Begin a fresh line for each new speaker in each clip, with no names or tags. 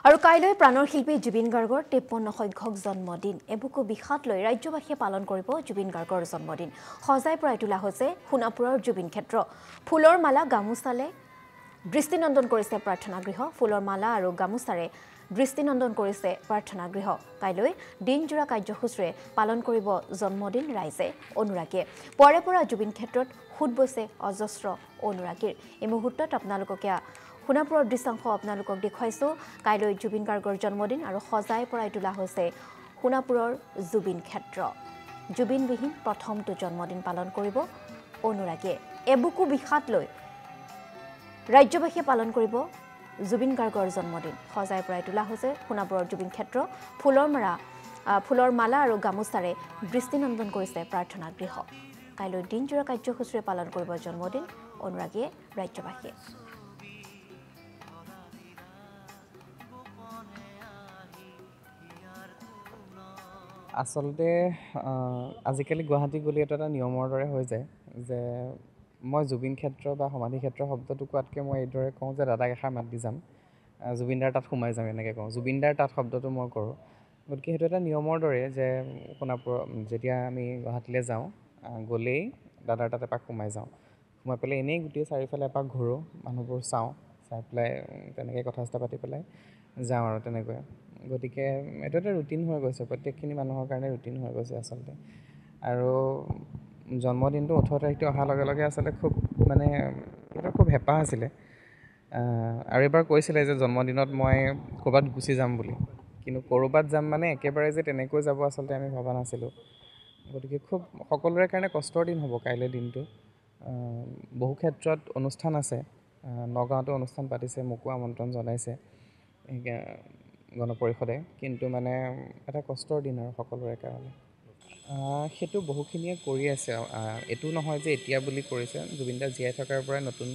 আৰু কাইলৈ প্ৰাণৰ শিল্পী জুবিন গাৰ্গৰ 53 সংখ্যক জন্মদিন এবুকু বিষাদ লৈ ৰাজ্যবাসীয়ে পালন কৰিব জুবিন গাৰ্গৰ জন্মদিন সজাই পৰাই তোলা হৈছে সোণাপুৰৰ জুবিন ক্ষেত্ৰ ফুলৰ মালা গামোচালে দৃষ্টিনন্দন কৰিছে প্ৰাৰ্থনা গৃহ ফুলৰ মালা আৰু গামোচাৰে দৃষ্টিনন্দন কৰিছে প্ৰাৰ্থনা গৃহ কাইলৈ দিনজোৰা কাৰ্যসূচীৰে পালন কৰিব জন্মদিন ৰাইজে অনুৰাগীয়ে পৰে পৰা জুবিন ক্ষেত্ৰত খুদ বৈছে অজস্ৰ অনুৰাগীৰ এই মুহূৰ্তত আপোনালোককে সোণাপুৰৰ দৃশ্যাংশ আপোনালোকক দেখুৱাইছো কাইলৈ জুবিন গাৰ্গৰ জন্মদিন আৰু সজাই পৰাই তোলা হৈছে সোণাপুৰৰ জুবিন ক্ষেত্ৰ জুবিনবিহীন প্ৰথমটো জন্মদিন পালন কৰিব অনুৰাগীয়ে এবুকু বিষাদ লৈ ৰাজ্যবাসীয়ে পালন কৰিব জুবিন গাৰ্গৰ জন্মদিন সজাই পৰাই তোলা হৈছে সোণাপুৰৰ জুবিন ক্ষেত্ৰ ফুলৰ মালা আৰু গামোচাৰে দৃষ্টিনন্দন কৰিছে প্ৰাৰ্থনা গৃহ কাইলৈ দিনজোৰা কাৰ্যসূচীৰে পালন কৰিব জন্মদিন অনুৰাগীয়ে ৰাজ্যবাসীয়ে
আচলতে আজিকালি গুৱাহাটী গলি এটা নিয়মৰ দৰে হৈ যায় যে মই জুবিন ক্ষেত্ৰ বা সমাধি ক্ষেত্ৰ শব্দটো কোৱাতকৈ মই এইদৰে কওঁ যে দাদাক এষাৰ মাত দি যাম জুবিনদাৰ তাত সোমাই যাম এনেকৈ কওঁ জুবিনদাৰ তাত শব্দটো মই কৰোঁ গতিকে সেইটো এটা নিয়মৰ দৰে যে সোণাপুৰ যেতিয়া আমি গুৱাহাটীলৈ যাওঁ গ'লেই দাদাৰ তাত এপাক সোমাই যাওঁ সোমাই পেলাই এনেই গোটেই চাৰিওফালে এপাক ঘূৰোঁ মানুহবোৰ চাওঁ চাই পেলাই তেনেকৈ কথা চথা পাতি পেলাই যাওঁ আৰু তেনেকৈ গতিকে এইটো এটা ৰুটিন হৈ গৈছে প্ৰত্যেকখিনি মানুহৰ কাৰণে ৰুটিন হৈ গৈছে আচলতে আৰু জন্মদিনটো 18 তাৰিখটো অহাৰ লগে লগে আচলতে খুব মানে এটা খুব হেঁপাহ আছিলে আৰু এবাৰ কৈছিলে যে জন্মদিনত মই ক'ৰবাত গুচি যাম বুলি কিন্তু ক'ৰবাত যাম মানে একেবাৰে যে তেনেকৈ যাব আচলতে আমি ভবা নাছিলোঁ গতিকে খুব সকলোৰে কাৰণে কষ্টৰ দিন হ'ব কাইলৈ দিনটো বহু ক্ষেত্ৰত অনুষ্ঠান আছে নগাঁৱতো অনুষ্ঠান পাতিছে মোকো আমন্ত্ৰণ জনাইছে গণপৰিষদে কিন্তু মানে এটা কষ্টৰ দিন আৰু সকলোৰে কাৰণে সেইটো বহুখিনিয়ে কৰি আছে এইটো নহয় যে এতিয়া বুলি কৰিছে জুবিনদা জীয়াই থকাৰ পৰাই নতুন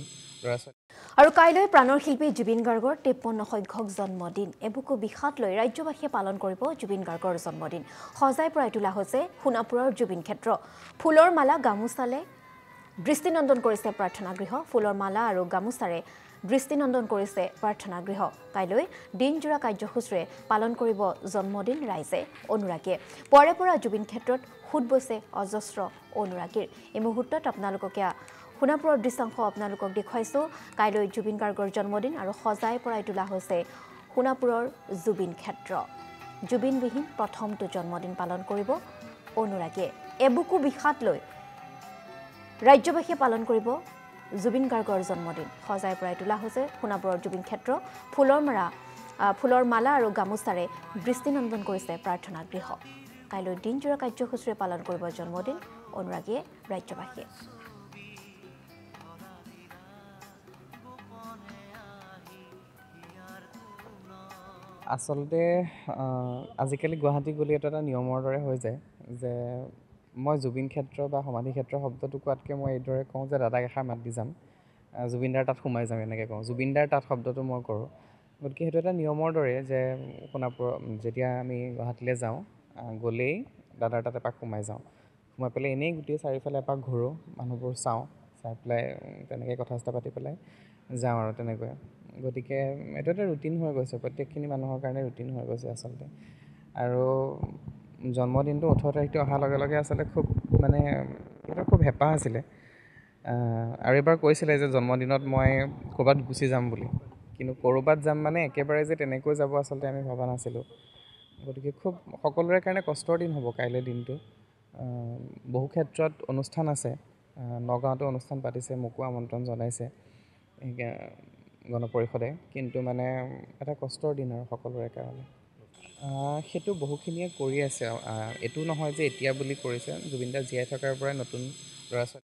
ল'ৰা ছোৱালী
আৰু কাইলৈ প্ৰাণৰ শিল্পী জুবিন গাৰ্গৰ 53 সংখ্যক জন্মদিন এবুকু বিষাদ লৈ ৰাজ্যবাসীয়ে পালন কৰিব জুবিন গাৰ্গৰ জন্মদিন সজাই পৰাই তোলা হৈছে সোণাপুৰৰ জুবিন ক্ষেত্ৰ ফুলৰ মালা গামোচালে দৃষ্টিনন্দন কৰিছে প্ৰাৰ্থনা গৃহ ফুলৰ মালা আৰু গামোচাৰে দৃষ্টিনন্দন কৰিছে প্ৰাৰ্থনা গৃহ কাইলৈ দিনজোৰা কাৰ্যসূচীৰে পালন কৰিব জন্মদিন ৰাইজে অনুৰাগীয়ে পৰে পৰা জুবিন ক্ষেত্ৰত খুদ বৈছে অজস্ৰ অনুৰাগীৰ এই মুহূৰ্তত আপোনালোককে সোণাপুৰৰ দৃশ্যাংশ আপোনালোকক দেখুৱাইছো কাইলৈ জুবিন গাৰ্গৰ জন্মদিন আৰু সজাই পৰাই তোলা হৈছে সোণাপুৰৰ জুবিন ক্ষেত্ৰ জুবিনবিহীন প্ৰথমটো জন্মদিন পালন কৰিব অনুৰাগীয়ে এবুকু বিষাদ লৈ ৰাজ্যবাসীয়ে পালন কৰিব জুবিন গাৰ্গৰ জন্মদিন সজাই পৰাই তোলা হৈছে সোণাপুৰৰ জুবিন ক্ষেত্ৰ ফুলৰ মালা আৰু গামোচাৰে দৃষ্টিনন্দন কৰিছে প্ৰাৰ্থনা গৃহ কাইলৈ দিনজোৰা কাৰ্যসূচীৰে পালন কৰিব জন্মদিন অনুৰাগীয়ে ৰাজ্যবাসীয়ে
আচলতে আজিকালি গুৱাহাটী গলি এটা নিয়মৰ দৰে হৈ যায় যে মই জুবিন ক্ষেত্ৰ বা সমাধি ক্ষেত্ৰ শব্দটো কোৱাতকৈ মই এইদৰে কওঁ যে দাদাক এষাৰ মাত দি যাম জুবিনদাৰ তাত সোমাই যাম এনেকৈ কওঁ জুবিনদাৰ তাত শব্দটো মই কৰোঁ গতিকে সেইটো এটা নিয়মৰ দৰে যে সোণাপুৰ যেতিয়া আমি গুৱাহাটীলৈ যাওঁ গ'লেই দাদাৰ তাত এপাক সোমাই যাওঁ সোমাই পেলাই এনেই গোটেই চাৰিওফালে এপাক ঘূৰোঁ মানুহবোৰ চাওঁ চাই পেলাই তেনেকৈ কথা চথা পাতি পেলাই যাওঁ আৰু তেনেকৈ গতিকে এইটো এটা ৰুটিন হৈ গৈছে প্ৰত্যেকখিনি মানুহৰ কাৰণে ৰুটিন হৈ গৈছে আচলতে আৰু জন্মদিনটো 18 তাৰিখটো অহাৰ লগে লগে আচলতে খুব মানে এটা খুব হেঁপাহ আছিলে আৰু এবাৰ কৈছিলে যে জন্মদিনত মই ক'ৰবাত গুচি যাম বুলি কিন্তু ক'ৰবাত যাম মানে একেবাৰে যে তেনেকৈ যাব আচলতে আমি ভবা নাছিলোঁ গতিকে খুব সকলোৰে কাৰণে কষ্টৰ দিন হ'ব কাইলৈ দিনটো বহু ক্ষেত্ৰত অনুষ্ঠান আছে নগাঁৱতো অনুষ্ঠান পাতিছে মোকো আমন্ত্ৰণ জনাইছে গণপৰিষদে কিন্তু মানে এটা কষ্টৰ দিন আৰু সকলোৰে কাৰণে সেইটো বহুখিনিয়ে কৰি আছে এইটো নহয় যে এতিয়া বুলি কৰিছে জুবিনদা জীয়াই থকাৰ পৰাই নতুন ল'ৰা ছোৱালী